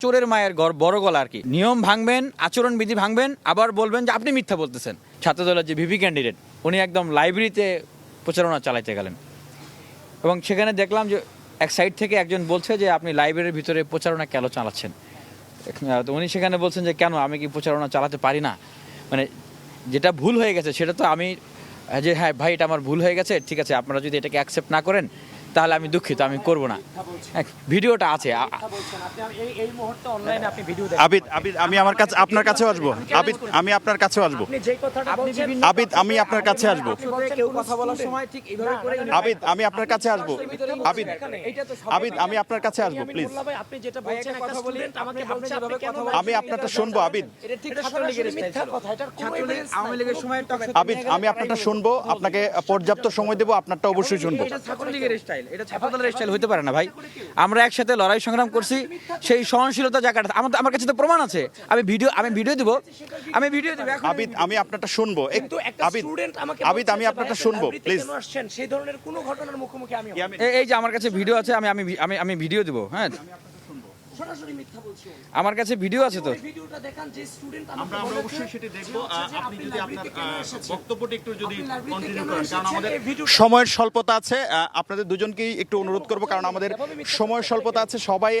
চোরের মায়ের ঘর বড় গলা আর কি। নিয়ম ভাঙবেন, আচরণবিধি ভাঙবেন, আবার বলবেন যে আপনি মিথ্যা বলতেছেন। ছাত্রদলের যে ভিপি ক্যান্ডিডেট উনি একদম লাইব্রেরিতে প্রচারণা চালাইতে গেলেন এবং সেখানে দেখলাম যে এক সাইড থেকে একজন বলছে যে আপনি লাইব্রেরির ভিতরে প্রচারণা কেন চালাচ্ছেন। তো উনি সেখানে বলছেন যে কেন আমি কি প্রচারণা চালাতে পারি না, মানে যেটা ভুল হয়ে গেছে সেটা তো আমি যে হ্যাঁ ভাই এটা আমার ভুল হয়ে গেছে, ঠিক আছে আপনারা যদি এটাকে অ্যাকসেপ্ট না করেন তাহলে আমি দুঃখিত, আমি করব না। ভিডিওটা আছে। আবিদ আবিদ আমি আমার কাছে আপনার কাছেও আসবো। আবিদ আমি আপনার কাছেও আসবো। আবিদ আমি আপনার কাছে আসবো। কেউ কথা বলার সময় ঠিক এইভাবে করে আবিদ আমি আপনার কাছে আসবো। আবিদ আবিদ আমি আপনার কাছে আসবো প্লিজ। আপনি যেটা বলছেন একটা স্টুডেন্ট আমাকে বলছে আপনি কেন আমি আপনারটা শুনবো আবিদ। এটা ঠিক ছাত্রলীগের মিথ্যা কথা, এটার কোনো এভিডেন্স আওয়ামী লীগের সময় আবিদ আমি আপনারটা শুনবো, আপনাকে পর্যাপ্ত সময় দেবো, আপনারটা অবশ্যই শুনবো। এটা ছাত্রলীগের স্টাইল, এটা ছাত্রদলের স্টাইল হতে পারে না ভাই। আমরা একসাথে লড়াই সংগ্রাম করছি, সেই সহনশীলতা জায়গাটা আমার কাছে তো প্রমাণ আছে। আমি ভিডিও দিব, আমি ভিডিও দিব। আবিদ আমি আপনারটা শুনবো। কিন্তু একটা আবিদ স্টুডেন্ট আমাকে আবিদ আমি আপনারটা শুনবো প্লিজ। কেন আসছেন সেই ধরনের কোনো ঘটনার মুখোমুখি আমি হইনি। এই যে আমার কাছে ভিডিও আছে, আমি ভিডিও দিব। হ্যাঁ সরাসরি মিথ্যা বলছেন। আমার কাছে ভিডিও আছে তো। এই ভিডিওটা দেখান যে স্টুডেন্ট আমরা আমাকে বলেছে অবশ্যই সেটা দেখবো। আপনি যদি আপনার এসেছেন? বক্তব্যটা একটু যদি আপনি লাইব্রেরিতে কন্টিনিউ কেন করেন, কারণ এসেছেন? আমাদের এই ভিডিওটা- সময়ের স্বল্পতা আছে। আপনাদের দুজনকেই একটু অনুরোধ করবো, কারণ আমাদের সময়ের স্বল্পতা আছে। সবাই